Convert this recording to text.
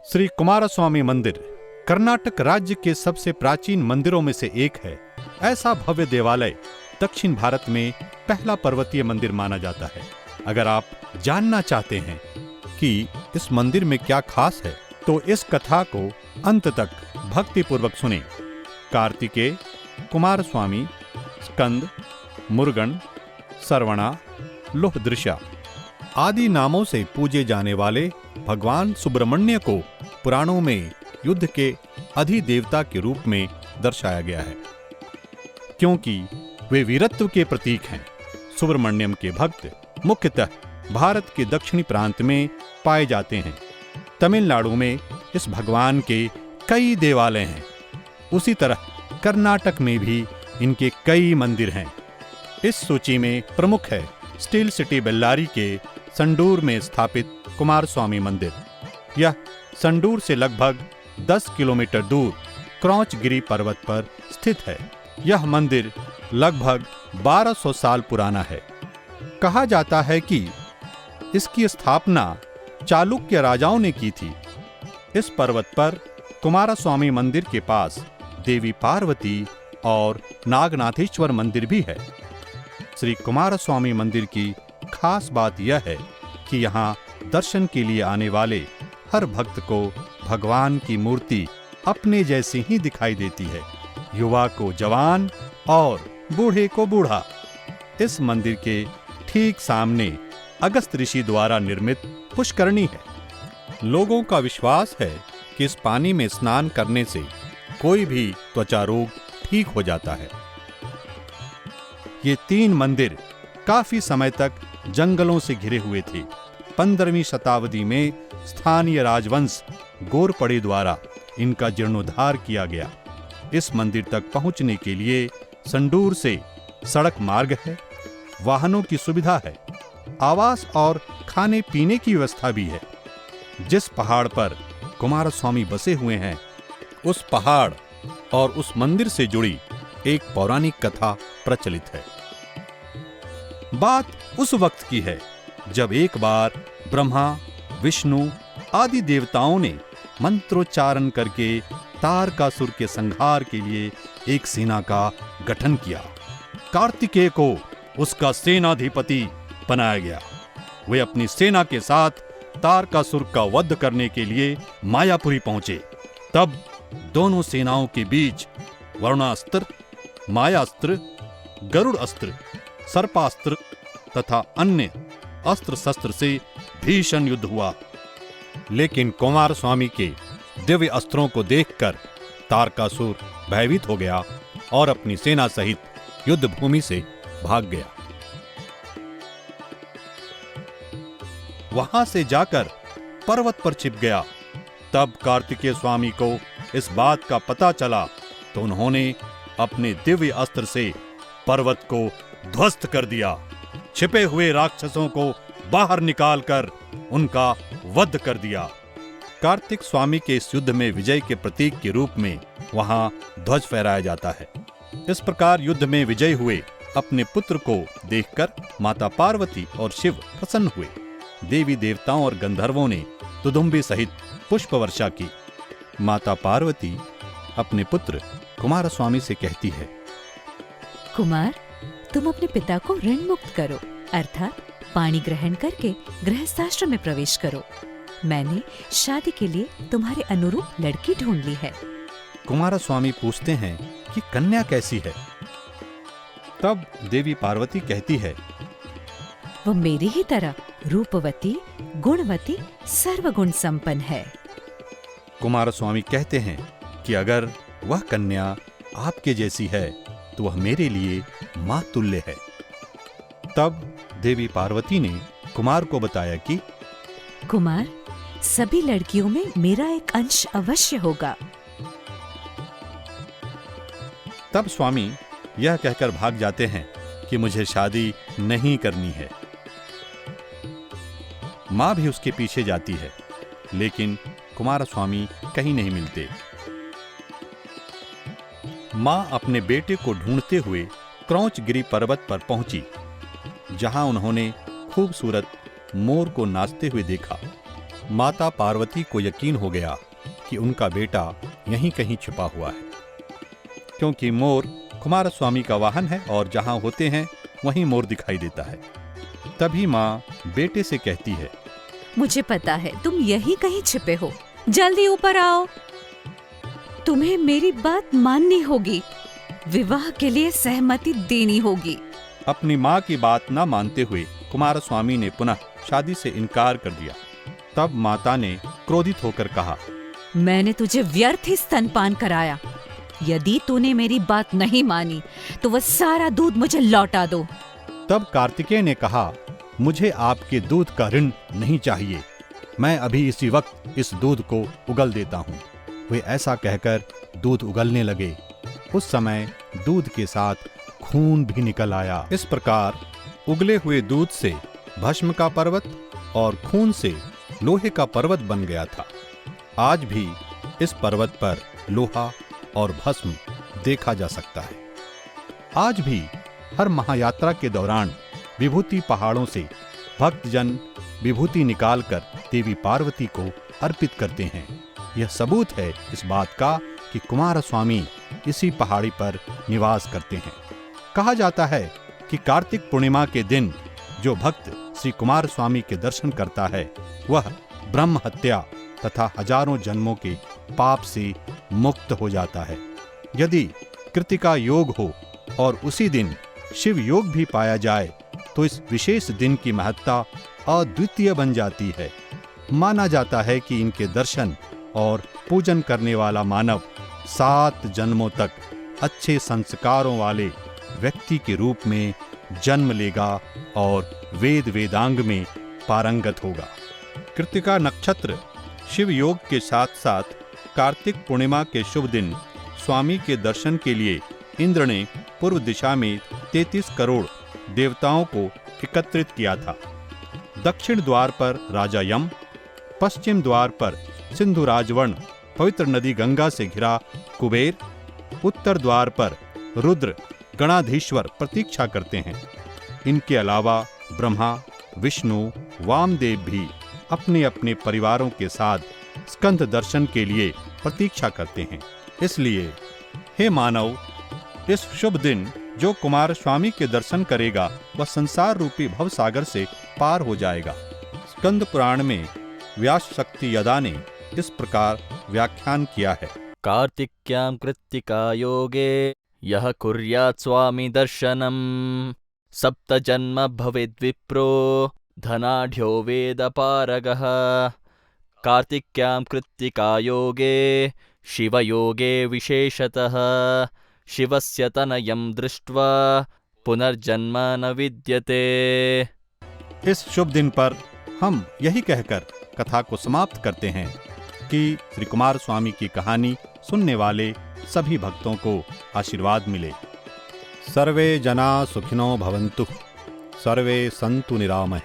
श्री कुमारस्वामी मंदिर कर्नाटक राज्य के सबसे प्राचीन मंदिरों में से एक है। ऐसा भव्य देवालय दक्षिण भारत में पहला पर्वतीय मंदिर माना जाता है। अगर आप जानना चाहते हैं कि इस मंदिर में क्या खास है तो इस कथा को अंत तक भक्तिपूर्वक सुनें। कार्तिकेय, कुमारस्वामी, स्कंद, मुरुगन, सरवणा, लोहदृशा आदि नामों से पूजे जाने वाले भगवान सुब्रमण्य को पुराणों में युद्ध के अधिदेवता के रूप में दर्शाया गया है, क्योंकि वे वीरत्व के प्रतीक हैं। सुब्रमण्यम के भक्त मुख्यतः भारत के दक्षिणी प्रांत में पाए जाते हैं। तमिलनाडु में इस भगवान के कई देवालय हैं। उसी तरह कर्नाटक में भी इनके कई मंदिर हैं। इस सूची में प्रमुख है स्टील सिटी बेल्लारी के संडूर में स्थापित कुमारस्वामी मंदिर। यह संडूर से लगभग 10 किलोमीटर दूर क्रौचगिरी पर्वत पर स्थित है। यह मंदिर लगभग 1200 साल पुराना है। कहा जाता है कि इसकी स्थापना चालुक्य राजाओं ने की थी। इस पर्वत पर कुमारस्वामी मंदिर के पास देवी पार्वती और नागनाथेश्वर मंदिर भी है। श्री कुमारस्वामी मंदिर की खास बात यह है कि यहाँ दर्शन के लिए आने वाले हर भक्त को भगवान की मूर्ति अपने जैसी ही दिखाई देती है। युवा को जवान और बूढ़े को बूढ़ा। इस मंदिर के ठीक सामने अगस्त ऋषि द्वारा निर्मित पुष्करणी है। लोगों का विश्वास है कि इस पानी में स्नान करने से कोई भी त्वचा रोग ठीक हो जाता है। ये 3 मंदिर काफी समय तक जंगलों से घिरे हुए थे। 15वीं शताब्दी में स्थानीय राजवंश गोरपड़े द्वारा इनका जीर्णोद्धार किया गया। इस मंदिर तक पहुंचने के लिए संडूर से सड़क मार्ग है, वाहनों की सुविधा है, आवास और खाने पीने की व्यवस्था भी है। जिस पहाड़ पर कुमारस्वामी बसे हुए हैं, उस पहाड़ और उस मंदिर से जुड़ी एक पौराणिक कथा प्रचलित है। बात उस वक्त की है जब एक बार ब्रह्मा, विष्णु आदि देवताओं ने मंत्रोच्चारण करके तारकासुर के संहार के लिए एक सेना का गठन किया। कार्तिकेय को उसका सेनाधिपति बनाया गया। वे अपनी सेना के साथ तारकासुर का वध करने के लिए मायापुरी पहुंचे। तब दोनों सेनाओं के बीच वरुणास्त्र, मायास्त्र, गरुड़ अस्त्र, सर्पास्त्र तथा अन्य अस्त्र शस्त्र से भीषण युद्ध हुआ। लेकिन कुमारस्वामी के दिव्य अस्त्रों को देखकर तारकासुर भयभीत हो गया और अपनी सेना सहित युद्ध भूमि से भाग गया। वहां से जाकर पर्वत पर छिप गया। तब कार्तिकेय स्वामी को इस बात का पता चला तो उन्होंने अपने दिव्य अस्त्र से पर्वत को ध्वस्त कर दिया। छिपे हुए राक्षसों को बाहर निकालकर उनका वध कर दिया। कार्तिक स्वामी के इस युद्ध में विजय के प्रतीक के रूप में वहां ध्वज फहराया जाता है। इस प्रकार युद्ध में विजय हुए अपने पुत्र को देखकर माता पार्वती और शिव प्रसन्न हुए। देवी देवताओं और गंधर्वों ने दुदुम्बी सहित पुष्प वर्षा की। माता पार्वती अपने पुत्र कुमारस्वामी से कहती है, कुमार, तुम अपने पिता को ऋण मुक्त करो, अर्थात पाणी ग्रहण करके गृहस्थाश्रम में प्रवेश करो। मैंने शादी के लिए तुम्हारे अनुरूप लड़की ढूंढ ली है। कुमारस्वामी पूछते हैं कि कन्या कैसी है? तब देवी पार्वती कहती है, वो मेरी ही तरह रूपवती, गुणवती, सर्वगुण संपन्न है। कुमारस्वामी कहते हैं कि अगर वह कन्या आपके जैसी है तो वह मेरे लिए मां तुल्य है। तब देवी पार्वती ने कुमार को बताया कि कुमार, सभी लड़कियों में मेरा एक अंश अवश्य होगा। तब स्वामी यह कहकर भाग जाते हैं कि मुझे शादी नहीं करनी है। मां भी उसके पीछे जाती है, लेकिन कुमारस्वामी कहीं नहीं मिलते। मां अपने बेटे को ढूंढते हुए क्रौचगिरी पर्वत पर पहुंची, जहां उन्होंने खूबसूरत मोर को नाचते हुए देखा। माता पार्वती को यकीन हो गया कि उनका बेटा यहीं कहीं छिपा हुआ है, क्योंकि मोर कुमारस्वामी का वाहन है और जहां होते हैं वहीं मोर दिखाई देता है। तभी माँ बेटे से कहती है, मुझे पता है तुम यहीं कहीं छिपे हो, जल्दी ऊपर आओ। तुम्हें मेरी बात माननी होगी, विवाह के लिए सहमति देनी होगी। अपनी माँ की बात न मानते हुए कुमारस्वामी ने पुनः शादी से इनकार कर दिया। तब माता ने क्रोधित होकर कहा, मैंने तुझे व्यर्थ ही स्तनपान कराया। यदि तूने मेरी बात नहीं मानी तो वह सारा दूध मुझे लौटा दो। तब कार्तिकेय ने कहा, मुझे आपके दूध का ऋण नहीं चाहिए, मैं अभी इसी वक्त इस दूध को उगल देता हूँ। वे ऐसा कहकर दूध उगलने लगे। उस समय दूध के साथ खून भी निकल आया। इस प्रकार उगले हुए दूध से भस्म का पर्वत और खून से लोहे का पर्वत बन गया था। आज भी इस पर्वत पर लोहा और भस्म देखा जा सकता है। आज भी हर महायात्रा के दौरान विभूति पहाड़ों से भक्तजन विभूति निकालकर देवी पार्वती को अर्पित करते हैं। यह सबूत है इस बात का कि कुमारस्वामी इसी पहाड़ी पर निवास करते हैं। कहा जाता है कि कार्तिक पूर्णिमा के दिन जो भक्त श्री कुमारस्वामी के दर्शन करता है वह ब्रह्म हत्या तथा हजारों जन्मों के पाप से मुक्त हो जाता है। यदि कृतिका योग हो और उसी दिन शिव योग भी पाया जाए तो इस विशेष दिन की महत्ता अद्वितीय बन जाती है। माना जाता है कि इनके दर्शन और पूजन करने वाला मानव 7 जन्मों तक अच्छे संस्कारों वाले व्यक्ति के रूप में जन्म लेगा और वेद वेदांग में पारंगत होगा। कृतिका नक्षत्र शिव योग के साथ साथ कार्तिक पूर्णिमा के शुभ दिन स्वामी के दर्शन के लिए इंद्र ने पूर्व दिशा में 33 करोड़ देवताओं को एकत्रित किया था। दक्षिण द्वार पर राजा यम, पश्चिम द्वार पर सिंधु राजवर्ण पवित्र नदी गंगा से घिरा कुबेर, उत्तर द्वार पर रुद्र गणाधीश्वर प्रतीक्षा करते हैं। इनके अलावा ब्रह्मा, विष्णु, वामदेव भी अपने अपने परिवारों के साथ स्कंद दर्शन के लिए प्रतीक्षा करते हैं। इसलिए हे मानव, इस शुभ दिन जो कुमारस्वामी के दर्शन करेगा वह संसार रूपी भवसागर से पार हो जाएगा। स्कंद पुराण में व्यास शक्ति यदा ने इस प्रकार व्याख्यान किया है। कार्तिक्यां कृत्तिका योगे यः कुर्यात् स्वामी दर्शनम् सप्तजन्म भवेद्विप्रो धनाढ्यो वेदपारगः। कार्तिक्यां कृत्तिका योगे शिवयोगे विशेषतः शिवस्य तनयं दृष्ट्वा पुनर्जन्म न विद्यते। इस शुभ दिन पर हम यही कहकर कथा को समाप्त करते हैं कि श्री कुमार स्वामी की कहानी सुनने वाले सभी भक्तों को आशीर्वाद मिले। सर्वे जना सुखिनो भवन्तु, सर्वे सन्तु निरामय।